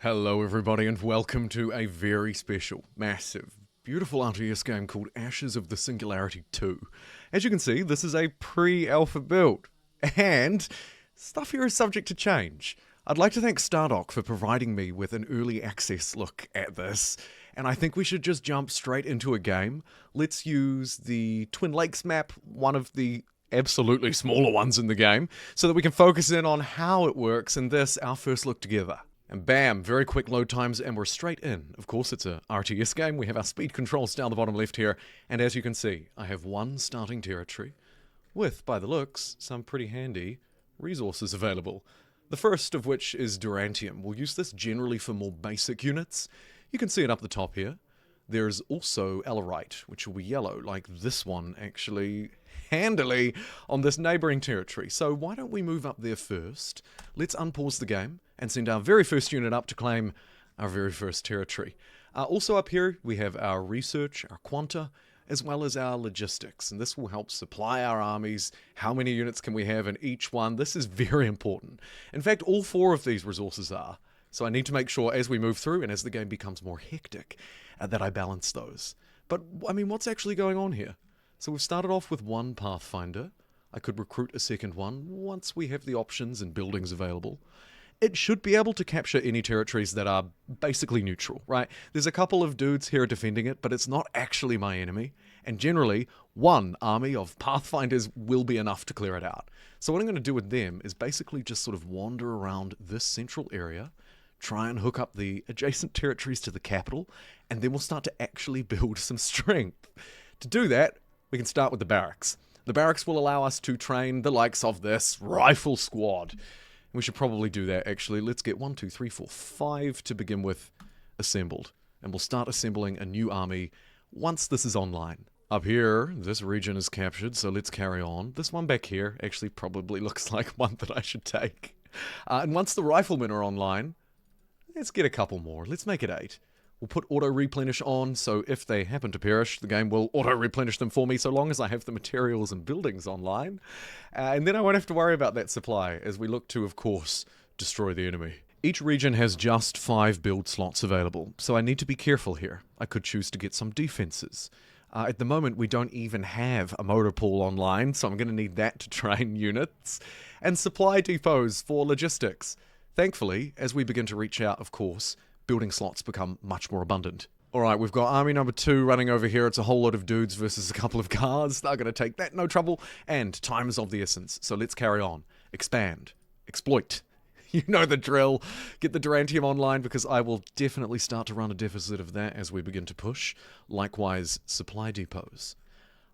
Hello everybody and welcome to a very special, massive, beautiful RTS game called Ashes of the Singularity 2. As you can see, this is a pre-alpha build, and stuff here is subject to change. I'd like to thank Stardock for providing me with an early access look at this, and I think we should just jump straight into a game. Let's use the Twin Lakes map, one of the absolutely smaller ones in the game, so that we can focus in on how it works in this, our first look together. And bam, very quick load times and we're straight in. Of course, it's a RTS game. We have our speed controls down the bottom left here. And as you can see, I have one starting territory with, by the looks, some pretty handy resources available. The first of which is Durantium. We'll use this generally for more basic units. You can see it up the top here. There's also Ellerite, which will be yellow, like this one actually handily on this neighbouring territory. So why don't we move up there first? Let's unpause the game and send our very first unit up to claim our very first territory. Also up here we have our research, our quanta, as well as our logistics, and this will help supply our armies. How many units can we have in each one? This is very important. In fact, all four of these resources are. So I need to make sure as we move through and as the game becomes more hectic that I balance those. But, I mean, what's actually going on here? So we've started off with one Pathfinder. I could recruit a second one once we have the options and buildings available. It should be able to capture any territories that are basically neutral, right? There's a couple of dudes here defending it, but it's not actually my enemy. And generally, one army of Pathfinders will be enough to clear it out. So what I'm going to do with them is basically just sort of wander around this central area, try and hook up the adjacent territories to the capital, and then we'll start to actually build some strength. To do that, we can start with the barracks. The barracks will allow us to train the likes of this rifle squad. We should probably do that, actually. Let's get 1, 2, 3, 4, 5 to begin with assembled. And we'll start assembling a new army once this is online. Up here, this region is captured, so let's carry on. This one back here actually probably looks like one that I should take. And once the riflemen are online, let's get a couple more. Let's make it 8. We'll put auto-replenish on, so if they happen to perish, the game will auto-replenish them for me so long as I have the materials and buildings online. And then I won't have to worry about that supply as we look to, of course, destroy the enemy. Each region has just 5 build slots available, so I need to be careful here. I could choose to get some defenses. At the moment, we don't even have a motor pool online, so I'm going to need that to train units. And supply depots for logistics. Thankfully, as we begin to reach out, of course, building slots become much more abundant. Alright, we've got army number 2 running over here. It's a whole lot of dudes versus a couple of cars. They're going to take that, no trouble. And time is of the essence, so let's carry on. Expand. Exploit. You know the drill. Get the Durantium online because I will definitely start to run a deficit of that as we begin to push. Likewise, supply depots.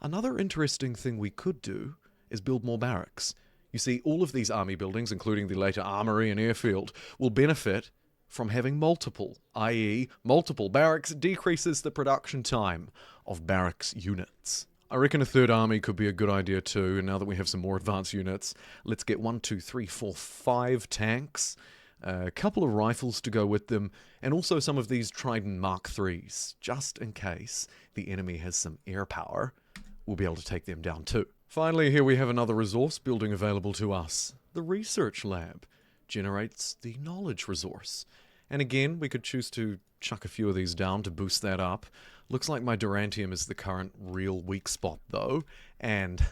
Another interesting thing we could do is build more barracks. You see, all of these army buildings, including the later armory and airfield, will benefit from having multiple, i.e. multiple barracks decreases the production time of barracks units. I reckon a third army could be a good idea too, and now that we have some more advanced units, let's get 1, 2, 3, 4, 5 tanks, a couple of rifles to go with them, and also some of these Trident Mark IIIs, just in case the enemy has some air power. We'll be able to take them down too. Finally, here we have another resource building available to us. The research lab generates the knowledge resource. And again, we could choose to chuck a few of these down to boost that up. Looks like my Durantium is the current real weak spot though. And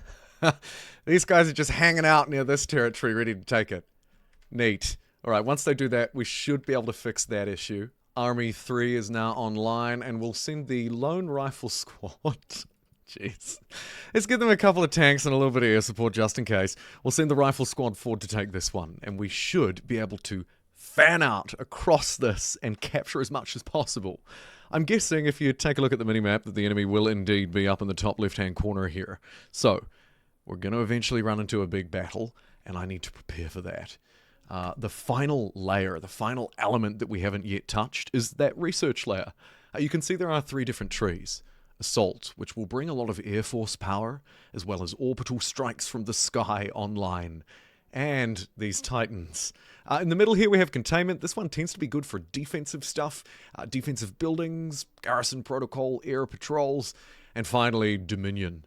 these guys are just hanging out near this territory ready to take it. Neat. Alright, once they do that, we should be able to fix that issue. Army 3 is now online and we'll send the lone rifle squad. Jeez. Let's give them a couple of tanks and a little bit of air support just in case. We'll send the rifle squad forward to take this one. And we should be able to fan out across this and capture as much as possible. I'm guessing if you take a look at the minimap that the enemy will indeed be up in the top left-hand corner here. So, we're going to eventually run into a big battle, and I need to prepare for that. The final layer, the final element that we haven't yet touched is that research layer. You can see there are 3 different trees. Assault, which will bring a lot of Air Force power, as well as orbital strikes from the sky online. And these Titans. In the middle here we have Containment. This one tends to be good for defensive stuff, defensive buildings, garrison protocol, air patrols, and finally Dominion.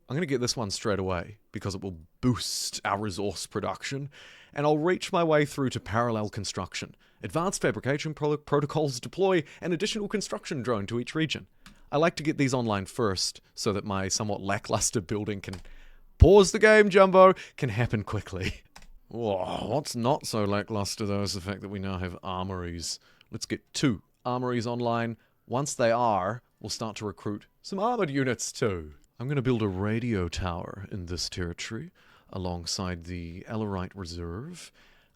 I'm going to get this one straight away because it will boost our resource production and I'll reach my way through to parallel construction. Advanced fabrication protocols deploy an additional construction drone to each region. I like to get these online first, so that my somewhat lackluster building can pause the game, Jumbo, can happen quickly. Whoa, what's not so lackluster, though, is the fact that we now have armories. Let's get 2 armories online. Once they are, we'll start to recruit some armored units, too. I'm going to build a radio tower in this territory, alongside the Ellerite Reserve.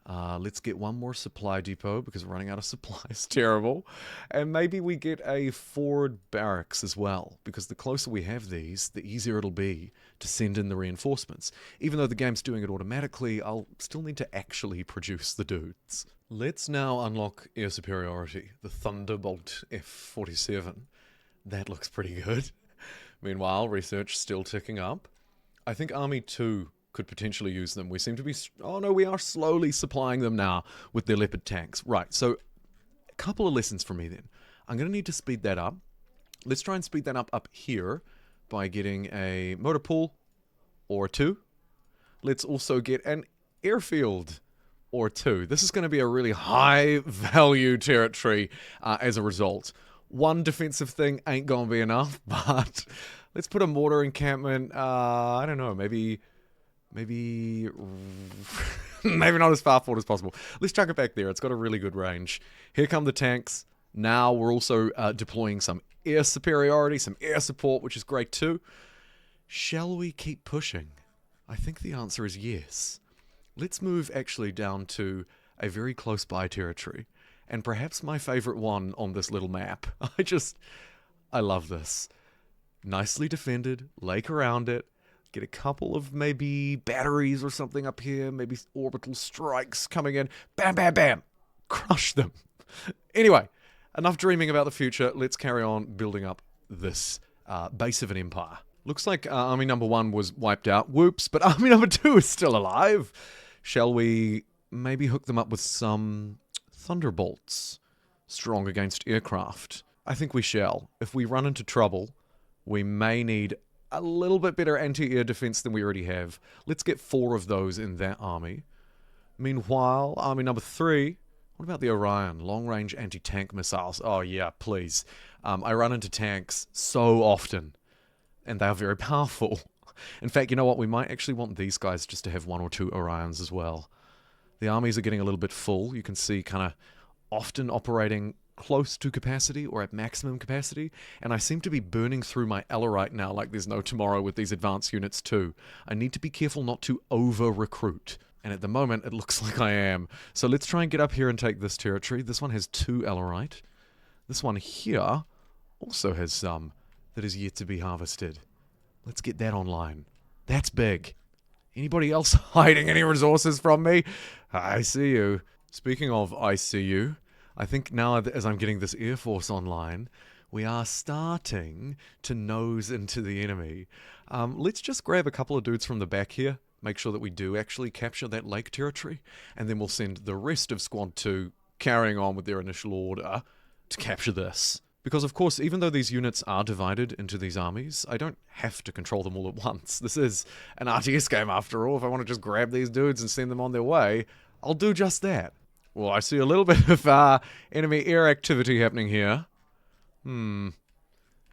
Let's get one more supply depot, because running out of supply is terrible. And maybe we get a forward barracks as well, because the closer we have these, the easier it'll be to send in the reinforcements. Even though the game's doing it automatically, I'll still need to actually produce the dudes. Let's now unlock air superiority, the Thunderbolt F-47. That looks pretty good. Meanwhile, research still ticking up. I think Army 2 could potentially use them. We seem to be... Oh no, we are slowly supplying them now with their Leopard tanks. Right, so a couple of lessons from me then. I'm going to need to speed that up. Let's try and speed that up here by getting a motor pool or 2. Let's also get an airfield or 2. This is going to be a really high value territory as a result. One defensive thing ain't going to be enough, but let's put a mortar encampment, I don't know, maybe not as far forward as possible. Let's chuck it back there. It's got a really good range. Here come the tanks. Now we're also deploying some air superiority, some air support, which is great too. Shall we keep pushing? I think the answer is yes. Let's move actually down to a very close by territory, and perhaps my favorite one on this little map. I love this. Nicely defended, lake around it. Get a couple of maybe batteries or something up here, maybe orbital strikes coming in. Bam, bam, bam. Crush them. Anyway, enough dreaming about the future. Let's carry on building up this base of an empire. Looks like Army number 1 was wiped out. Whoops, but Army number 2 is still alive. Shall we maybe hook them up with some Thunderbolts? Strong against aircraft. I think we shall. If we run into trouble, we may need a little bit better anti-air defense than we already have. Let's get 4 of those in that army. Meanwhile, Army number 3, what about the Orion? Long-range anti-tank missiles. Oh yeah, please. I run into tanks so often, and they are very powerful. In fact, you know what? We might actually want these guys just to have 1 or 2 Orions as well. The armies are getting a little bit full. You can see kind of often operating close to capacity or at maximum capacity, and I seem to be burning through my Ellerite now like there's no tomorrow with these advanced units too. I need to be careful not to over-recruit, and at the moment it looks like I am. So let's try and get up here and take this territory. This one has 2 Ellerite. This one here also has some that is yet to be harvested. Let's get that online. That's big. Anybody else hiding any resources from me? I see you. Speaking of I see you, I think now as I'm getting this Air Force online, we are starting to nose into the enemy. Let's just grab a couple of dudes from the back here, make sure that we do actually capture that lake territory, and then we'll send the rest of Squad 2 carrying on with their initial order to capture this. Because of course, even though these units are divided into these armies, I don't have to control them all at once. This is an RTS game after all. If I want to just grab these dudes and send them on their way, I'll do just that. Well, I see a little bit of enemy air activity happening here.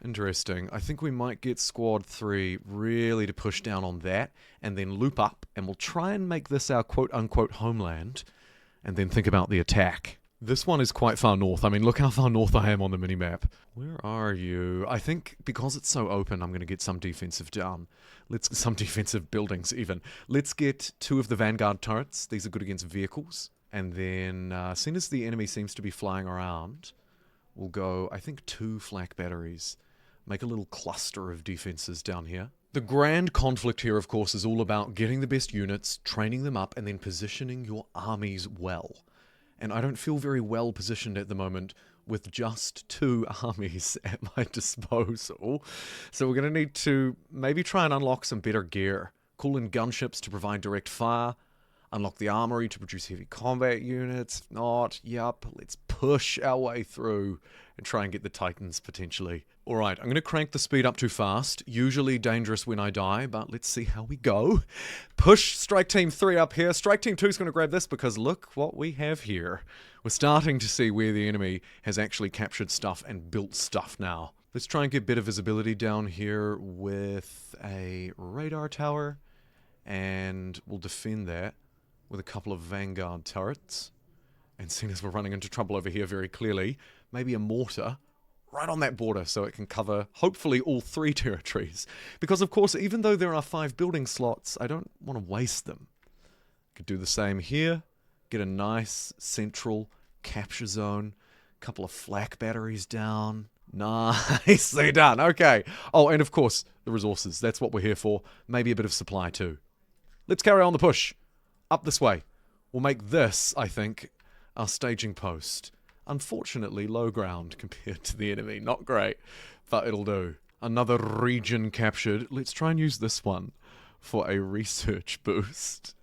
Interesting. I think we might get Squad 3 really to push down on that, and then loop up, and we'll try and make this our quote-unquote homeland, and then think about the attack. This one is quite far north. I mean, look how far north I am on the minimap. Where are you? I think because it's so open, I'm going to get some defensive some defensive buildings even. Let's get 2 of the Vanguard turrets. These are good against vehicles. And then, as soon as the enemy seems to be flying around, we'll go, I think, 2 flak batteries. Make a little cluster of defenses down here. The grand conflict here, of course, is all about getting the best units, training them up, and then positioning your armies well. And I don't feel very well positioned at the moment with just 2 armies at my disposal. So we're going to need to maybe try and unlock some better gear. Call in gunships to provide direct fire. unlock the armory to produce heavy combat units. If not, yup, let's push our way through and try and get the Titans potentially. Alright, I'm going to crank the speed up too fast. Usually dangerous when I die, but let's see how we go. Push Strike Team 3 up here. Strike Team 2 is going to grab this because look what we have here. We're starting to see where the enemy has actually captured stuff and built stuff now. Let's try and get better visibility down here with a radar tower, and we'll defend that with a couple of Vanguard turrets. And seeing as we're running into trouble over here very clearly, maybe a mortar right on that border so it can cover hopefully all 3 territories. Because of course, even though there are 5 building slots, I don't want to waste them. Could do the same here, get a nice central capture zone, a couple of flak batteries down. Nicely done. Okay. Oh, and of course, the resources. That's what we're here for. Maybe a bit of supply too. Let's carry on the push. Up this way. We'll make this, I think, our staging post. Unfortunately, low ground compared to the enemy. Not great, but it'll do. Another region captured. Let's try and use this one for a research boost.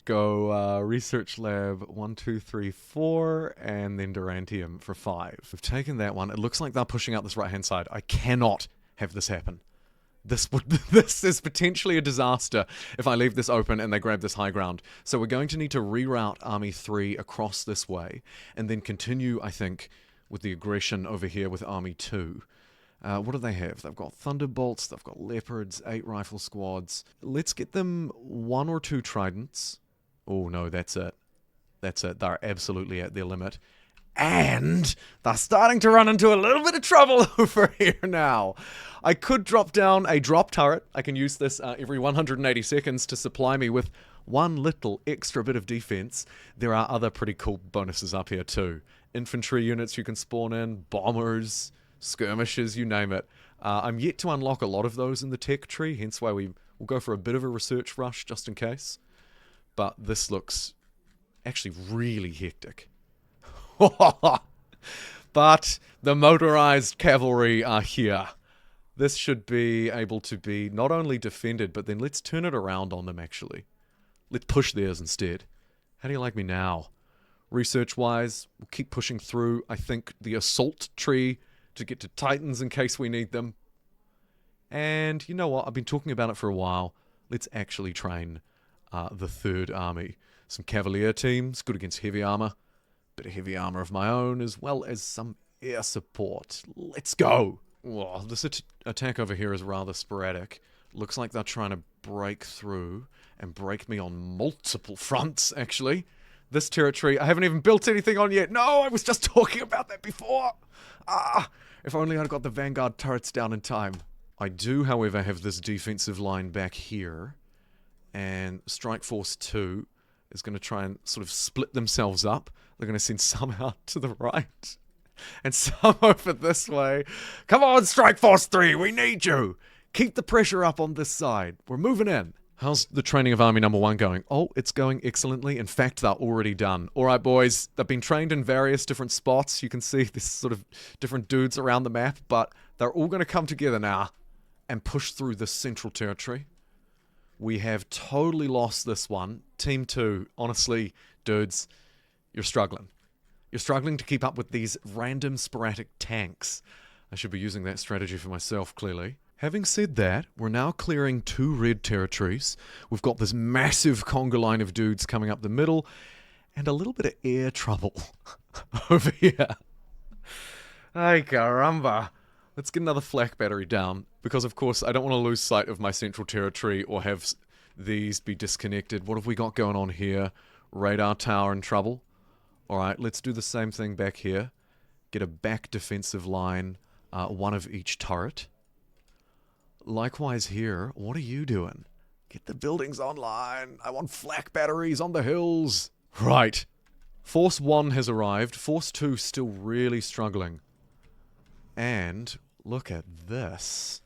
Go research lab 1, 2, 3, 4, and then Durantium for 5. We've taken that one. It looks like they're pushing out this right-hand side. I cannot have this happen. This is potentially a disaster if I leave this open and they grab this high ground. So we're going to need to reroute Army 3 across this way, and then continue, I think, with the aggression over here with Army 2. What do they have? They've got Thunderbolts, they've got Leopards, 8 rifle squads. Let's get them 1 or 2 Tridents. Oh no, that's it. That's it. They're absolutely at their limit. And they're starting to run into a little bit of trouble over here now. I could drop down a drop turret. I can use this every 180 seconds to supply me with one little extra bit of defense. There are other pretty cool bonuses up here too. Infantry units you can spawn in, bombers, skirmishes, you name it. I'm yet to unlock a lot of those in the tech tree, hence why we'll go for a bit of a research rush just in case. But this looks actually really hectic. But the motorized cavalry are here. This should be able to be not only defended, but then let's turn it around on them actually. Let's push theirs instead. How do you like me now? Research-wise, we'll keep pushing through, I think, the assault tree to get to Titans in case we need them. And you know what? I've been talking about it for a while. Let's actually train the 3rd Army. Some Cavalier teams, good against heavy armor. Bit of heavy armor of my own, as well as some air support. Let's go! Whoa, this attack over here is rather sporadic. Looks like they're trying to break through and break me on multiple fronts, actually. This territory, I haven't even built anything on yet. No, I was just talking about that before! If only I'd got the Vanguard turrets down in time. I do, however, have this defensive line back here. And Strike Force 2 is going to try and sort of split themselves up. They're going to send some out to the right and some over this way. Come on, Strike Force 3, we need you. Keep the pressure up on this side. We're moving in. How's the training of Army number 1 going? Oh, it's going excellently. In fact, they're already done. All right, boys, they've been trained in various different spots. You can see this sort of different dudes around the map, but they're all going to come together now and push through this central territory. We have totally lost this one. Team 2, honestly, dudes, you're struggling. You're struggling to keep up with these random sporadic tanks. I should be using that strategy for myself, clearly. Having said that, we're now clearing 2 red territories. We've got this massive conga line of dudes coming up the middle, and a little bit of air trouble over here. Ay caramba. Let's get another flak battery down, because of course I don't want to lose sight of my central territory or have these be disconnected. What have we got going on here? Radar tower in trouble. Alright, let's do the same thing back here. Get a back defensive line, 1 of each turret. Likewise here, what are you doing? Get the buildings online. I want flak batteries on the hills. Right. Force 1 has arrived. Force 2 still really struggling. And look at this.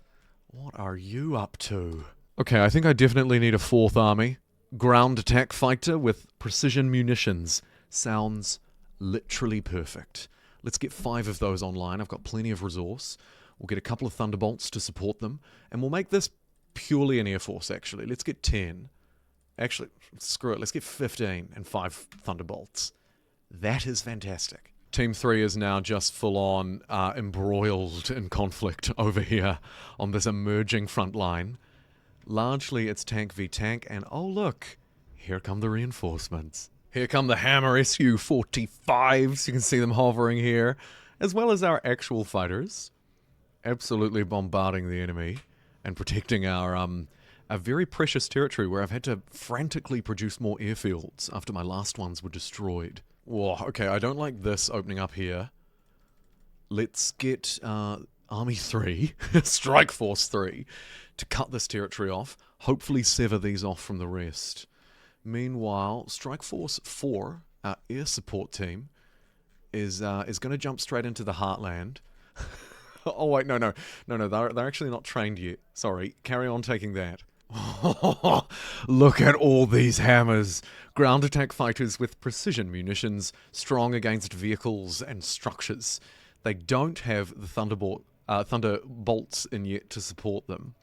What are you up to? Okay, I think I definitely need a 4th army. Ground attack fighter with precision munitions. Sounds literally perfect. Let's get 5 of those online. I've got plenty of resource. We'll get a couple of Thunderbolts to support them. And we'll make this purely an Air Force, actually. Let's get 10. Actually, screw it. Let's get 15 and 5 Thunderbolts. That is fantastic. Team 3 is now just full-on embroiled in conflict over here on this emerging front line. Largely, it's tank v tank, and oh look, here come the reinforcements. Here come the Hammer SU-45s. You can see them hovering here, as well as our actual fighters, absolutely bombarding the enemy and protecting our a very precious territory where I've had to frantically produce more airfields after my last ones were destroyed. Whoa, okay, I don't like this opening up here. Let's get Army 3, Strike Force 3, to cut this territory off. Hopefully sever these off from the rest. Meanwhile, Strike Force 4, our air support team, is going to jump straight into the heartland. Oh wait, no, they're actually not trained yet. Sorry, carry on taking that. Look at all these hammers. Ground attack fighters with precision munitions, strong against vehicles and structures. They don't have the thunderbolts in yet to support them.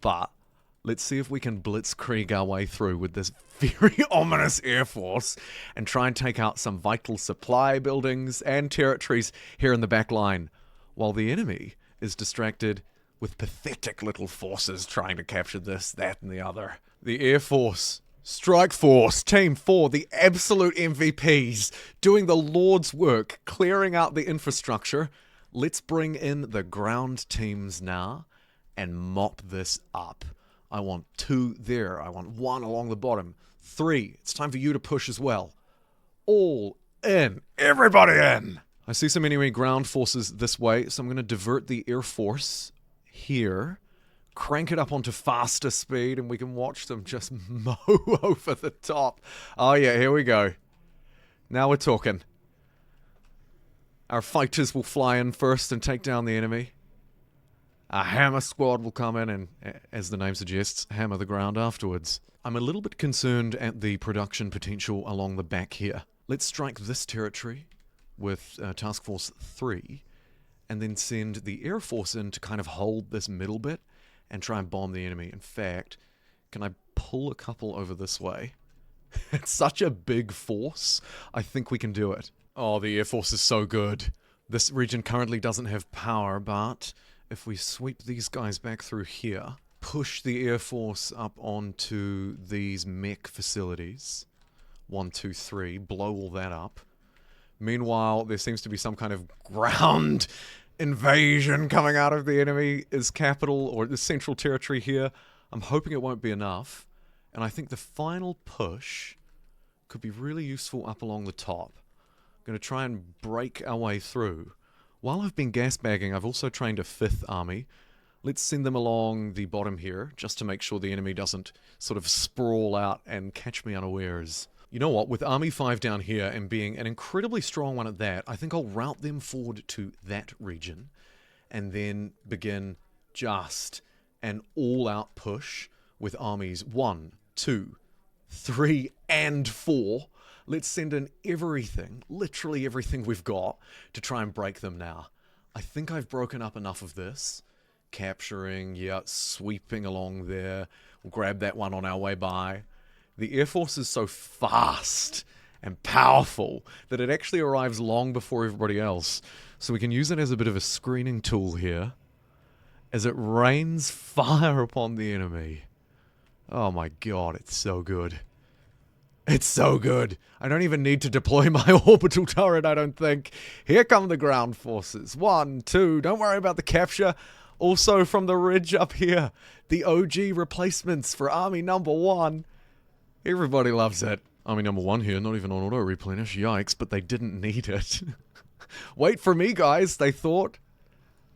But let's see if we can blitzkrieg our way through with this very ominous air force and try and take out some vital supply buildings and territories here in the back line, while the enemy is distracted with pathetic little forces trying to capture this, that, and the other. The Air Force, Strike Force, Team 4, the absolute MVPs, doing the Lord's work, clearing out the infrastructure. Let's bring in the ground teams now and mop this up. I want 2 there. I want 1 along the bottom. 3. It's time for you to push as well. All in. Everybody in. I see some enemy ground forces this way, so I'm going to divert the Air Force here, crank it up onto faster speed, and we can watch them just mow over the top. Oh yeah, here we go. Now we're talking. Our fighters will fly in first and take down the enemy. A hammer squad will come in and, as the name suggests, hammer the ground afterwards. I'm a little bit concerned at the production potential along the back here. Let's strike this territory with Task Force 3, and then send the Air Force in to kind of hold this middle bit and try and bomb the enemy. In fact, can I pull a couple over this way? It's such a big force. I think we can do it. Oh, the Air Force is so good. This region currently doesn't have power, but if we sweep these guys back through here, push the Air Force up onto these mech facilities, 1, 2, 3, blow all that up. Meanwhile, there seems to be some kind of ground invasion coming out of the enemy's capital or the central territory here. I'm hoping it won't be enough. And I think the final push could be really useful up along the top. I'm going to try and break our way through. While I've been gasbagging, I've also trained a 5th army. Let's send them along the bottom here, just to make sure the enemy doesn't sort of sprawl out and catch me unawares. You know what, with Army 5 down here and being an incredibly strong one at that, I think I'll route them forward to that region and then begin just an all-out push with armies 1, 2, 3, and 4. Let's send in everything, literally everything we've got, to try and break them now. I think I've broken up enough of this. Capturing, yeah, sweeping along there. We'll grab that one on our way by. The Air Force is so fast and powerful that it actually arrives long before everybody else. So we can use it as a bit of a screening tool here as it rains fire upon the enemy. Oh my god, it's so good. It's so good. I don't even need to deploy my orbital turret, I don't think. Here come the ground forces. 1, 2, don't worry about the capture. Also from the ridge up here, the OG replacements for Army Number 1. Everybody loves it. Army Number 1 here, not even on auto-replenish. Yikes, but they didn't need it. Wait for me, guys, they thought.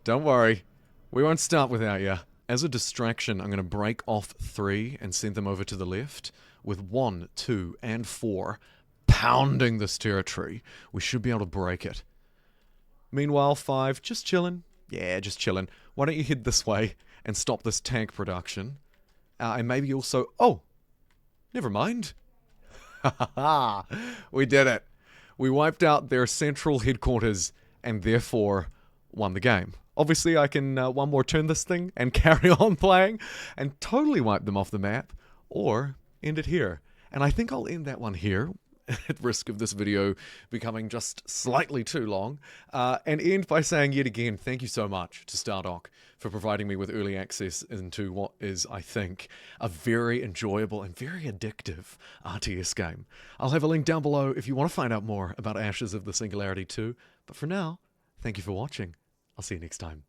Don't worry. We won't start without you. As a distraction, I'm going to break off 3 and send them over to the left, with 1, 2, and 4 pounding this territory. We should be able to break it. Meanwhile, 5, just chilling. Yeah, just chilling. Why don't you head this way and stop this tank production? And maybe also... Oh! Never mind. We did it. We wiped out their central headquarters and therefore won the game. Obviously, I can one more turn this thing and carry on playing and totally wipe them off the map. Or end it here. And I think I'll end that one here, at risk of this video becoming just slightly too long, and end by saying yet again, thank you so much to Stardock for providing me with early access into what is, I think, a very enjoyable and very addictive RTS game. I'll have a link down below if you want to find out more about Ashes of the Singularity 2, but for now, thank you for watching. I'll see you next time.